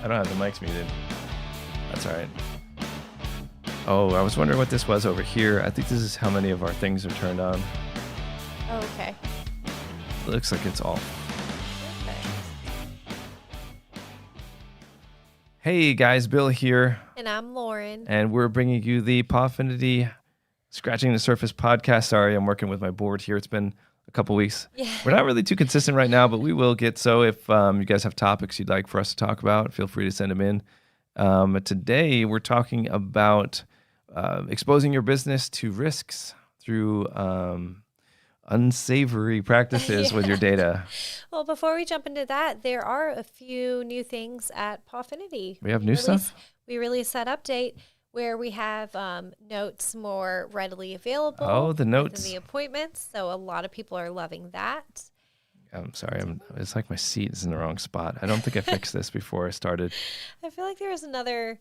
I don't have the mics muted. That's all right. Oh, I was wondering what this was over here. I think this is how many of our things are turned on. Oh, okay. It looks like it's all. Okay. Hey guys, Bill here. And I'm Lauren. And we're bringing you the Pawfinity Scratching the Surface podcast. Sorry, I'm working with my board here. It's been a couple weeks. Yeah. We're not really too consistent right now, but we will get so. If you guys have topics you'd like for us to talk about, feel free to send them in. Today, we're talking about exposing your business to risks through unsavory practices with your data. Well, before we jump into that, there are a few new things at Pawfinity. We have new stuff? We released that update where we have notes more readily available. Oh, the notes. within the appointments. So a lot of people are loving that. I'm sorry. It's like my seat is in the wrong spot. I don't think I fixed this before I started. I feel like there was another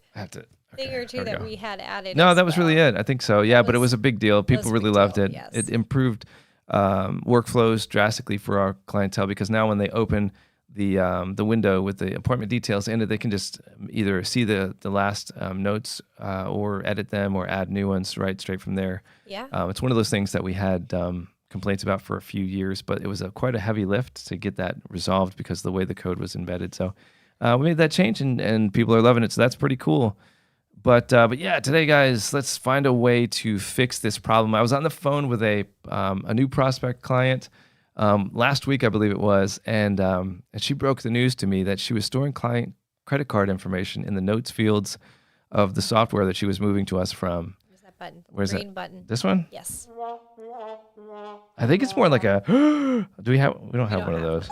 thing or two that we had added. No, that was really it. I think so. Yeah, but it was a big deal. People really loved it. Yes. It improved workflows drastically for our clientele because now when they open the window with the appointment details in it, they can just either see the last notes or edit them or add new ones right straight from there. Yeah. It's one of those things that we had complaints about for a few years, but it was quite a heavy lift to get that resolved because of the way the code was embedded. So we made that change and people are loving it. So that's pretty cool. But yeah, today, guys, let's find a way to fix this problem. I was on the phone with a new prospect client last week, I believe it was, and she broke the news to me that she was storing client credit card information in the notes fields of the software that she was moving to us from. Where's that button? Where's Green that button. This one? Yes. I think it's more like a. We don't have one of those.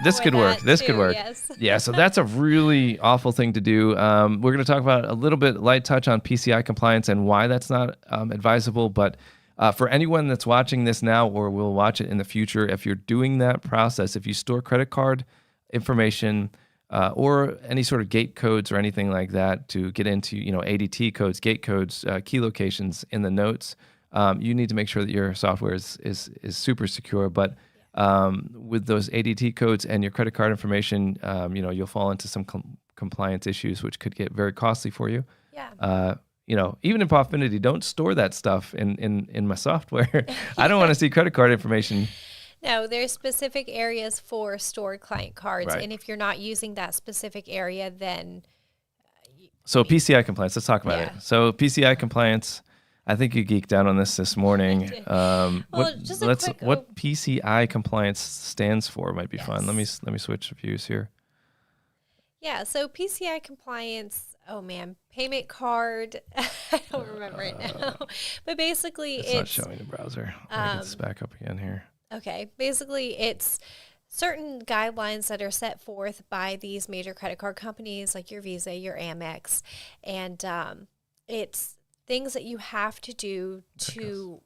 This could work. This could work. Yes. Yeah, so that's a really awful thing to do. We're going to talk about a little bit light touch on PCI compliance and why that's not advisable. But for anyone that's watching this now or will watch it in the future, if you're doing that process, if you store credit card information or any sort of gate codes or anything like that to get into, ADT codes, gate codes, key locations in the notes, you need to make sure that your software is super secure. But with those ADT codes and your credit card information, you'll fall into some compliance issues, which could get very costly for you. Yeah. Even in Pawfinity, don't store that stuff in my software. I don't want to see credit card information. No, there's specific areas for stored client cards. Right. And if you're not using that specific area, then... So PCI compliance, let's talk about it. So PCI compliance... I think you geeked out on this morning. What PCI compliance stands for might be fun. Let me switch views here. Yeah, so PCI compliance. Oh man, payment card. I don't remember it now, but basically it's not showing the browser. Let me get this back up again here. Okay, basically it's certain guidelines that are set forth by these major credit card companies like your Visa, your Amex, and it's things that you have to do to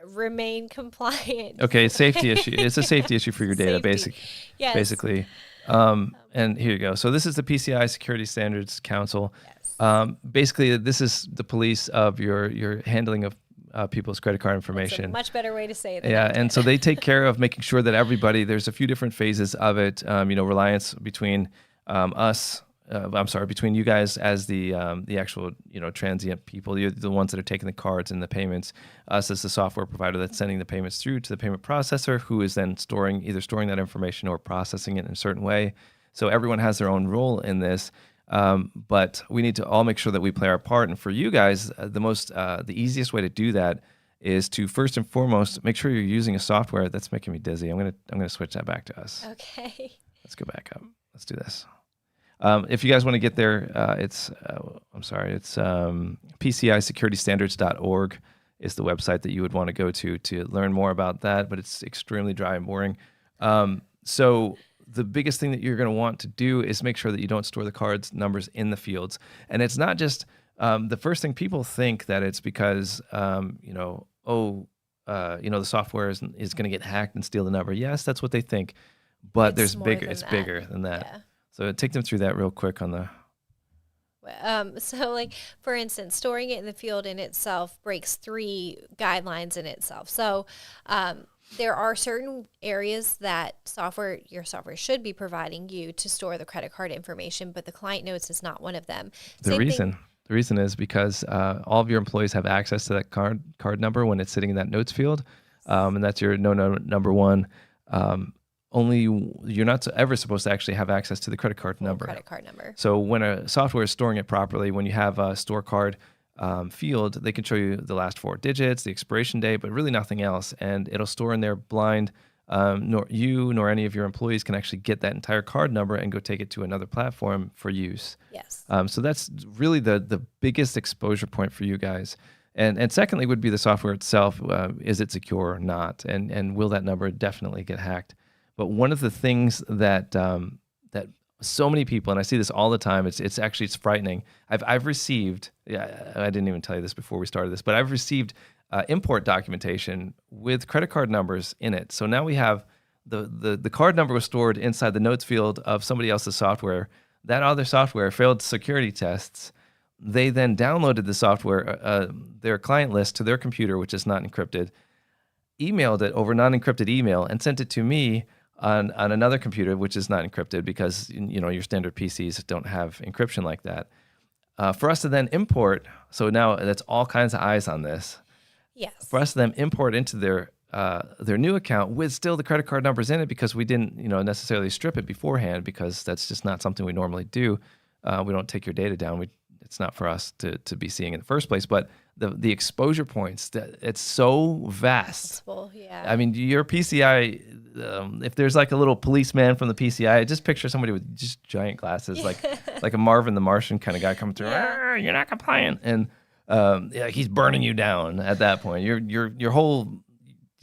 remain compliant. Okay, safety issue. It's a safety issue for your data, basically. And here you go. So this is the PCI Security Standards Council. Yes. Basically, this is the police of your handling of people's credit card information. That's a much better way to say it. Yeah, and so they take care of making sure that everybody. There's a few different phases of it. Reliance between us. Between you guys as the actual, transient people, you're the ones that are taking the cards and the payments, us as the software provider that's sending the payments through to the payment processor, who is then storing that information or processing it in a certain way. So everyone has their own role in this, but we need to all make sure that we play our part. And for you guys, the easiest way to do that is to first and foremost make sure you're using a software. That's making me dizzy. I'm gonna switch that back to us. Okay. Let's go back up. Let's do this. If you guys want to get there, it's PCISecurityStandards.org is the website that you would want to go to learn more about that, but it's extremely dry and boring. So the biggest thing that you're going to want to do is make sure that you don't store the cards numbers in the fields. And it's not just the first thing people think that it's because, the software is going to get hacked and steal the number. Yes, that's what they think, but it's bigger than that. Yeah. So take them through that real quick on the... So for instance, storing it in the field in itself breaks 3 guidelines in itself. So there are certain areas that your software should be providing you to store the credit card information, but the client notes is not one of them. The reason is because all of your employees have access to that card number when it's sitting in that notes field, and that's your number one. Only you're not ever supposed to actually have access to the credit card number. Credit card number. So when a software is storing it properly, when you have a store card field, they can show you the last 4 digits, the expiration date, but really nothing else, and it'll store in there blind. Nor you nor any of your employees can actually get that entire card number and go take it to another platform for use. Yes. So that's really the biggest exposure point for you guys. And secondly would be the software itself. Is it secure or not? And will that number definitely get hacked? But one of the things that that so many people, and I see this all the time, it's frightening. I've received, I didn't even tell you this before we started this, but I've received import documentation with credit card numbers in it. So now we have the card number was stored inside the notes field of somebody else's software. That other software failed security tests. They then downloaded the software, their client list, to their computer, which is not encrypted, emailed it over non-encrypted email, and sent it to me on another computer, which is not encrypted because your standard PCs don't have encryption like that. For us to then import, so now that's all kinds of eyes on this. Yes. For us to then import into their new account with still the credit card numbers in it, because we didn't necessarily strip it beforehand, because that's just not something we normally do. We don't take your data down. It's not for us to be seeing in the first place. But the exposure points, it's so vast. Yeah. I mean, your PCI, if there's like a little policeman from the PCI, just picture somebody with just giant glasses, like a Marvin the Martian kind of guy coming through. Yeah. You're not compliant, and he's burning you down at that point. Your whole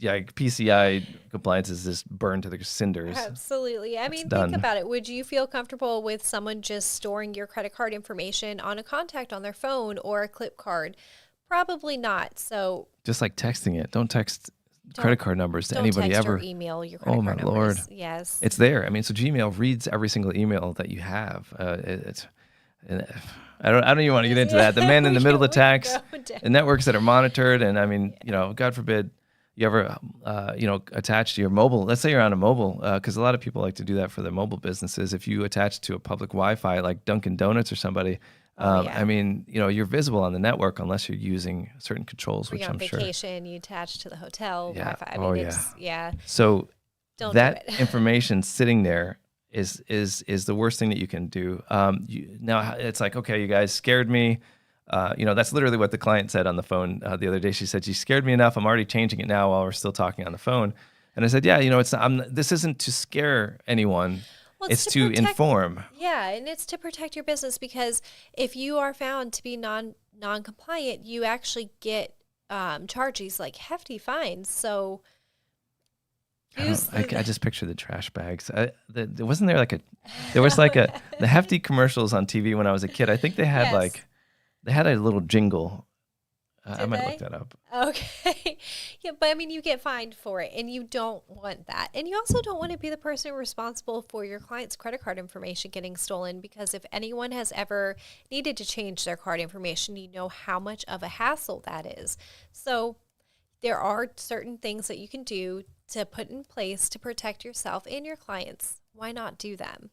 PCI compliance is just burned to the cinders. Absolutely. I mean, think about it. Would you feel comfortable with someone just storing your credit card information on a contact on their phone or a clip card? Probably not. So just like texting it, don't text credit card numbers to anybody ever. Or email your credit card numbers. Lord. Yes. It's there. I mean, so Gmail reads every single email that you have. I don't even want to get into that. The man in the middle attacks, the networks that are monitored, and I mean, God forbid you ever, attach to your mobile. Let's say you're on a mobile, because a lot of people like to do that for their mobile businesses. If you attach to a public Wi-Fi like Dunkin' Donuts or somebody, I mean, you're visible on the network unless you're using certain controls, which I'm sure. On vacation, you attach to the hotel Wi-Fi. I mean, So don't that do it. information sitting there is the worst thing that you can do. Now it's like, okay, you guys scared me. That's literally what the client said on the phone the other day. She said, "You scared me enough. I'm already changing it now while we're still talking on the phone." And I said, "Yeah, it's this isn't to scare anyone. Well, it's to inform." Yeah, and it's to protect your business, because if you are found to be non-compliant, you actually get charges like hefty fines. So I just picture the trash bags. Wasn't there there was the hefty commercials on TV when I was a kid. I think they had they had a little jingle. I might look that up. Okay. Yeah, but I mean, you get fined for it, and you don't want that. And you also don't want to be the person responsible for your client's credit card information getting stolen, because if anyone has ever needed to change their card information, you know how much of a hassle that is. So there are certain things that you can do to put in place to protect yourself and your clients. Why not do them?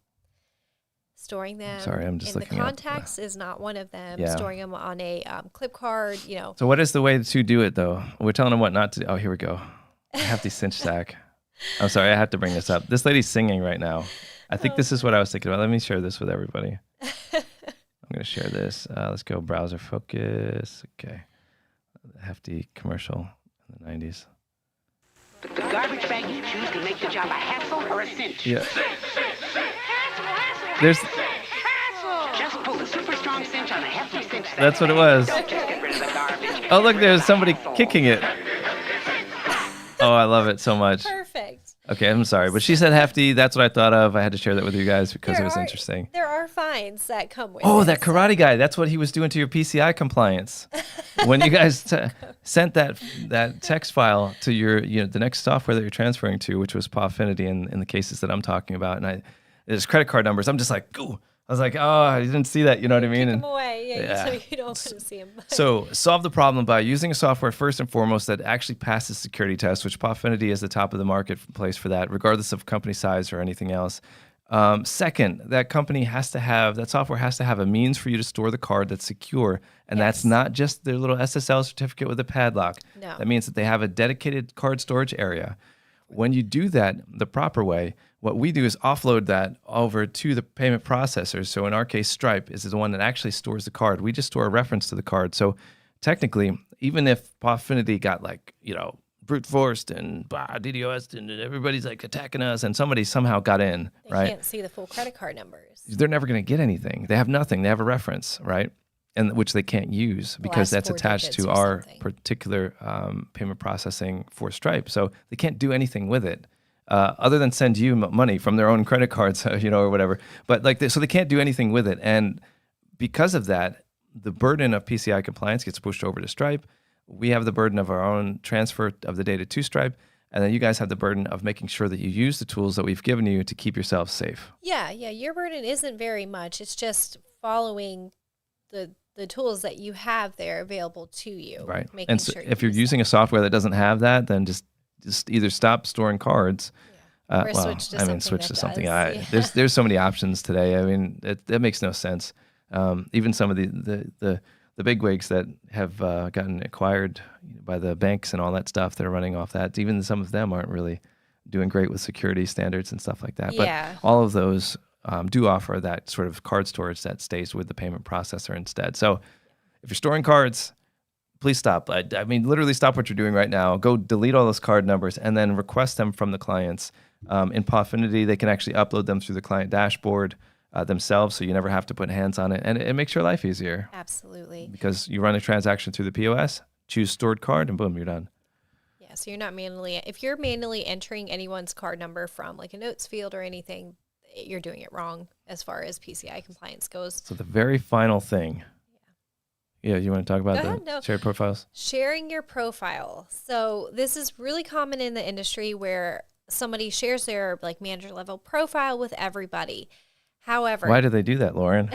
Storing them I'm just in the looking contacts is not one of them. Yeah. Storing them on a clip card, So what is the way to do it, though? We're telling them what not to do. Oh, here we go. A hefty cinch sack. I'm sorry, I have to bring this up. This lady's singing right now. I think this is what I was thinking about. Let me share this with everybody. I'm going to share this. Let's go browser focus. Okay. The hefty commercial in the 90s. The garbage bag you choose can make the job a hassle or a cinch. Yeah. Hassle. There's. Just pull the super strong cinch on a hefty cinch. That's what it was. Don't just get rid of the garbage. Oh, look, there's somebody kicking it. Oh, I love it so much. Perfect. Okay, I'm sorry, but she said hefty. That's what I thought of. I had to share that with you guys because it was interesting. There are fines that come with Oh, it. that karate guy. That's what he was doing to your PCI compliance. When you guys sent that text file to your, the next software that you're transferring to, which was Pawfinity in the cases that I'm talking about, and there's credit card numbers. I'm just like, ooh. I was like, oh, I didn't see that. You know what I mean? Kick them away. Yeah. So you don't want to see them. So solve the problem by using a software first and foremost that actually passes security tests, which Pawfinity is the top of the marketplace for that, regardless of company size or anything else. Second, that software has to have a means for you to store the card that's secure. And that's not just their little SSL certificate with a padlock. No. That means that they have a dedicated card storage area. When you do that the proper way, what we do is offload that over to the payment processors. So in our case, Stripe is the one that actually stores the card. We just store a reference to the card. So technically, even if Pawfinity got brute forced and DDoS and everybody's attacking us and somebody somehow got in, they can't see the full credit card numbers. They're never going to get anything. They have nothing. They have a reference, right? And which they can't use because that's attached to our particular payment processing for Stripe. So they can't do anything with it other than send you money from their own credit cards, or whatever. But so they can't do anything with it. And because of that, the burden of PCI compliance gets pushed over to Stripe. We have the burden of our own transfer of the data to Stripe. And then you guys have the burden of making sure that you use the tools that we've given you to keep yourself safe. Yeah. Your burden isn't very much. It's just following the tools that you have there available to you. Right. And so if you're using a software that doesn't have that, then just either stop storing cards. Or switch to something. There's so many options today. I mean, that makes no sense. Even some of the bigwigs that have gotten acquired by the banks and all that stuff that are running off that, even some of them aren't really doing great with security standards and stuff like that. Yeah. But all of those do offer that sort of card storage that stays with the payment processor instead. So if you're storing cards, please stop. I mean, literally stop what you're doing right now. Go delete all those card numbers and then request them from the clients. In Pawfinity, they can actually upload them through the client dashboard themselves, so you never have to put hands on it. And it makes your life easier. Absolutely. Because you run a transaction through the POS, choose stored card, and boom, you're done. Yeah, so you're not if you're manually entering anyone's card number from a notes field or anything, you're doing it wrong as far as PCI compliance goes. So the very final thing. Yeah, you want to talk about shared profiles? Sharing your profile. So this is really common in the industry where somebody shares their manager level profile with everybody. However, why do they do that, Lauren?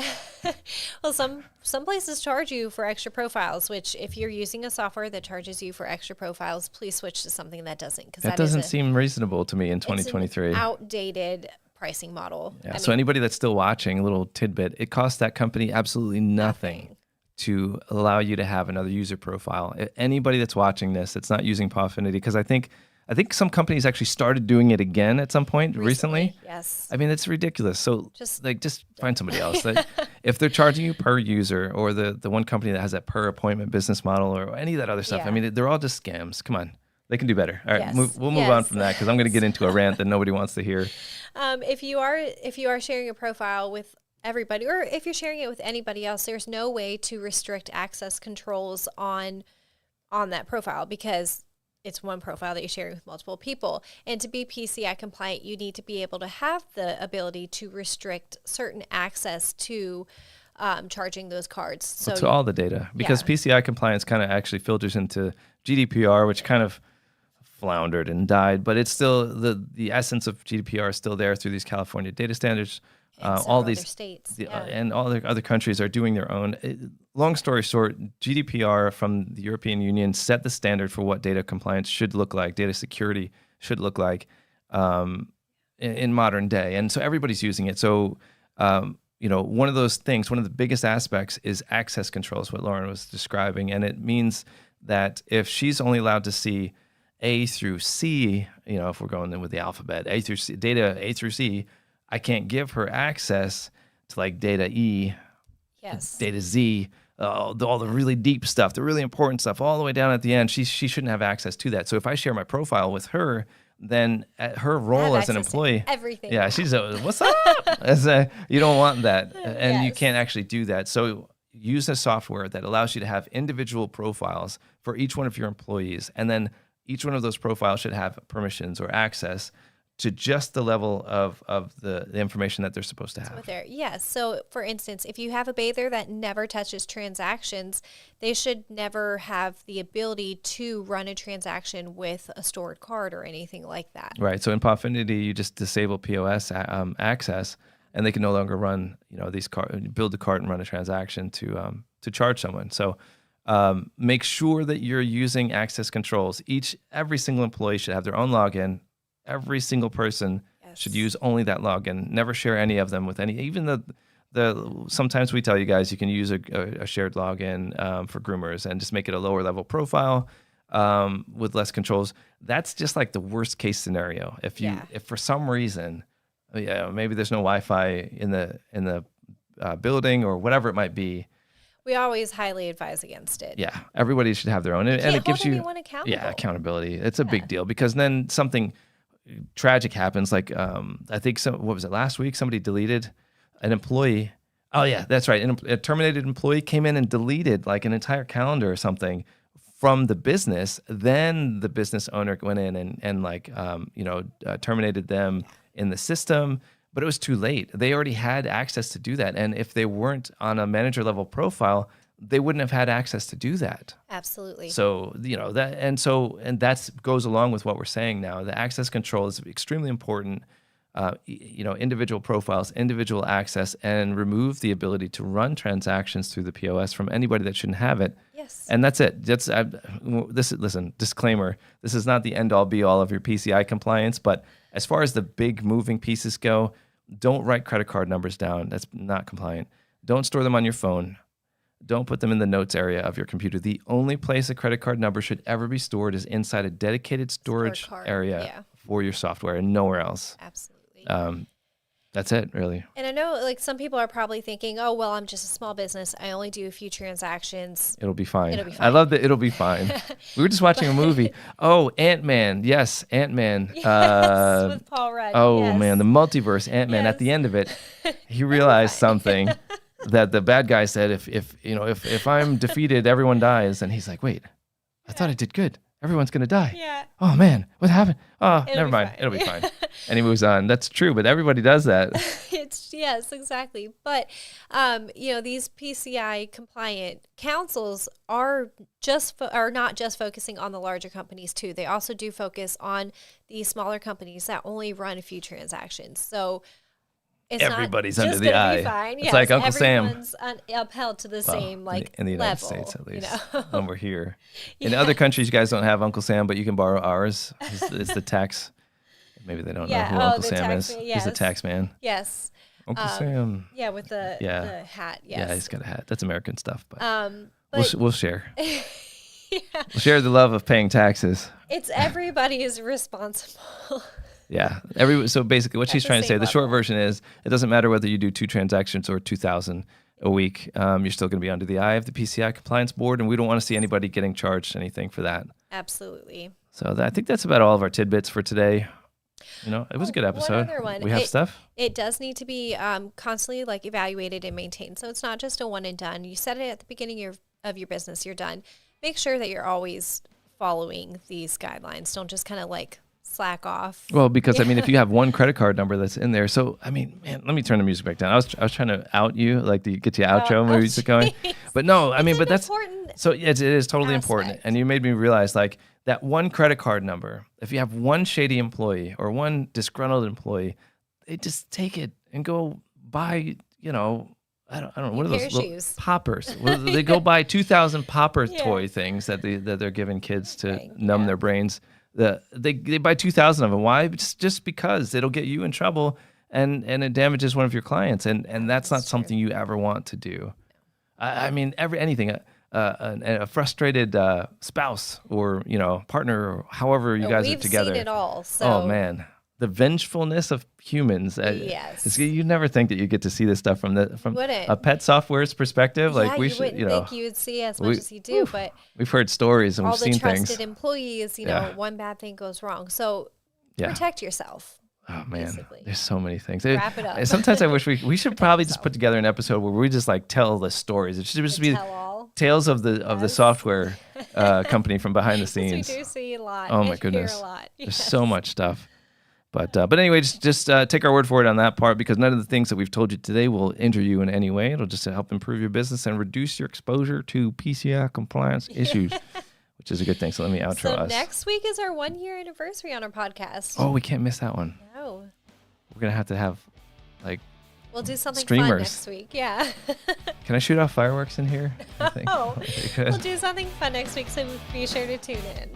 Well, some places charge you for extra profiles, which if you're using a software that charges you for extra profiles, please switch to something that doesn't. Because that doesn't seem reasonable to me in 2023. It's an outdated pricing model. Yeah. So anybody that's still watching, a little tidbit, it costs that company absolutely nothing to allow you to have another user profile. Anybody that's watching this, that's not using Pawfinity, because I think some companies actually started doing it again at some point recently. Yes. I mean, it's ridiculous. So just find somebody else. If they're charging you per user, or the one company that has that per appointment business model, or any of that other stuff, I mean, they're all just scams. Come on. They can do better. All right, we'll move on from that because I'm going to get into a rant that nobody wants to hear. If you are sharing a profile with everybody, or if you're sharing it with anybody else, there's no way to restrict access controls on that profile because it's one profile that you're sharing with multiple people. And to be PCI compliant, you need to be able to have the ability to restrict certain access to charging those cards. So to all the data, because PCI compliance kind of actually filters into GDPR, which kind of floundered and died, but it's still the essence of GDPR is still there through these California data standards. All these states and all the other countries are doing their own. Long story short, GDPR from the European Union set the standard for what data compliance should look like, data security should look like in modern day, and so everybody's using it. So one of those things, one of the biggest aspects is access controls, what Lauren was describing, and it means that if she's only allowed to see A through C, if we're going in with the alphabet, A through C, data A through C, I can't give her access to data E, data Z, all the really deep stuff, the really important stuff, all the way down at the end. She shouldn't have access to that. So if I share my profile with her, then her role as an employee, everything. Yeah, she's what's up? You don't want that, and you can't actually do that. So use a software that allows you to have individual profiles for each one of your employees, and then each one of those profiles should have permissions or access to just the level of the information that they're supposed to have. Yes. So, for instance, if you have a bather that never touches transactions, they should never have the ability to run a transaction with a stored card or anything like that. Right. So in Pawfinity, you just disable POS access, and they can no longer run, build a cart and run a transaction to charge someone. So make sure that you're using access controls. Every single employee should have their own login. Every single person should use only that login. Never share any of them with any. Even sometimes we tell you guys you can use a shared login for groomers and just make it a lower level profile with less controls. That's just like the worst case scenario. If for some reason, maybe there's no Wi-Fi in the building or whatever it might be. We always highly advise against it. Yeah, everybody should have their own, and it gives you accountability. It's a big deal because then something tragic happens. Like I think what was it last week? Somebody deleted an employee. Oh yeah, that's right. A terminated employee came in and deleted like an entire calendar or something from the business. Then the business owner went in and terminated them in the system. But it was too late. They already had access to do that. And if they weren't on a manager level profile, they wouldn't have had access to do that. Absolutely. So, that goes along with what we're saying now. The access control is extremely important. Individual profiles, individual access, and remove the ability to run transactions through the POS from anybody that shouldn't have it. Yes. And that's it. Listen, disclaimer, this is not the end all be all of your PCI compliance, but as far as the big moving pieces go, don't write credit card numbers down. That's not compliant. Don't store them on your phone. Don't put them in the notes area of your computer. The only place a credit card number should ever be stored is inside a dedicated storage area for your software and nowhere else. Absolutely. That's it, really. And I know like some people are probably thinking, oh, well, I'm just a small business. I only do a few transactions. It'll be fine. I love that it'll be fine. We were just watching a movie. Oh, Ant-Man. Yes, Ant-Man. Yes, with Paul Rudd. Oh, man, the multiverse Ant-Man. At the end of it, he realized something that the bad guy said, if I'm defeated, everyone dies. And he's like, wait, I thought I did good. Everyone's going to die. Yeah. Oh, man, what happened? Oh, never mind. It'll be fine. And he moves on. That's true, but everybody does that. Yes, exactly. But, these PCI compliant councils are not just focusing on the larger companies too. They also do focus on the smaller companies that only run a few transactions. So everybody's under the eye. Fine. It's like Uncle Sam. Everyone's upheld to the same in the United level, States at least when we're here. In other countries, you guys don't have Uncle Sam, but you can borrow ours. It's the tax. Maybe they don't know who Uncle Sam is. He's the tax man. Yes. Uncle Sam. Yeah, with the hat. Yes. Yeah, he's got a hat. That's American stuff, but but we'll share. We'll share the love of paying taxes. It's everybody is responsible. Yeah. So basically what she's trying to say, the short version is it doesn't matter whether you do 2 transactions or 2,000 a week. You're still going to be under the eye of the PCI compliance board, and we don't want to see anybody getting charged anything for that. Absolutely. So I think that's about all of our tidbits for today. It was a good episode. One other one. We have stuff. It does need to be constantly evaluated and maintained. So it's not just a one and done. You said it at the beginning of your business, you're done. Make sure that you're always following these guidelines. Don't just kind of slack off. Well, because if you have one credit card number that's in there, so man, let me turn the music back down. I was trying to out you, to get your outro music going, but no, but that's important. So it is totally important, and you made me realize that one credit card number. If you have one shady employee or one disgruntled employee, they just take it and go buy, I don't know, what are those little poppers? They go buy 2,000 popper toy things that they're giving kids to numb their brains. They buy 2,000 of them. Why? Just because it'll get you in trouble and it damages one of your clients, and that's not something you ever want to do. Anything. A frustrated spouse or partner, or however you guys are together. We've seen it all. So. Oh man, the vengefulness of humans. Yes. You never think that you get to see this stuff from a pet software's perspective. Yeah, you wouldn't think you would see as much as you do, but we've heard stories and we've seen things. All the trusted employees, one bad thing goes wrong. So protect yourself. Oh man, basically. There's so many things. Wrap it up. Sometimes I wish we should probably just put together an episode where we just tell the stories. It should just be tales of the software company from behind the scenes. We do see a lot. Oh my goodness, hear a lot. There's so much stuff. But anyway, just take our word for it on that part, because none of the things that we've told you today will injure you in any way. It'll just help improve your business and reduce your exposure to PCI compliance issues, which is a good thing. So let me outro us. So next week is our 1-year anniversary on our podcast. Oh, we can't miss that one. No. We're going to have We'll do something fun streamers. next week. Yeah. Can I shoot off fireworks in here? I think. Oh, That'd be good. we'll do something fun next week, so be sure to tune in.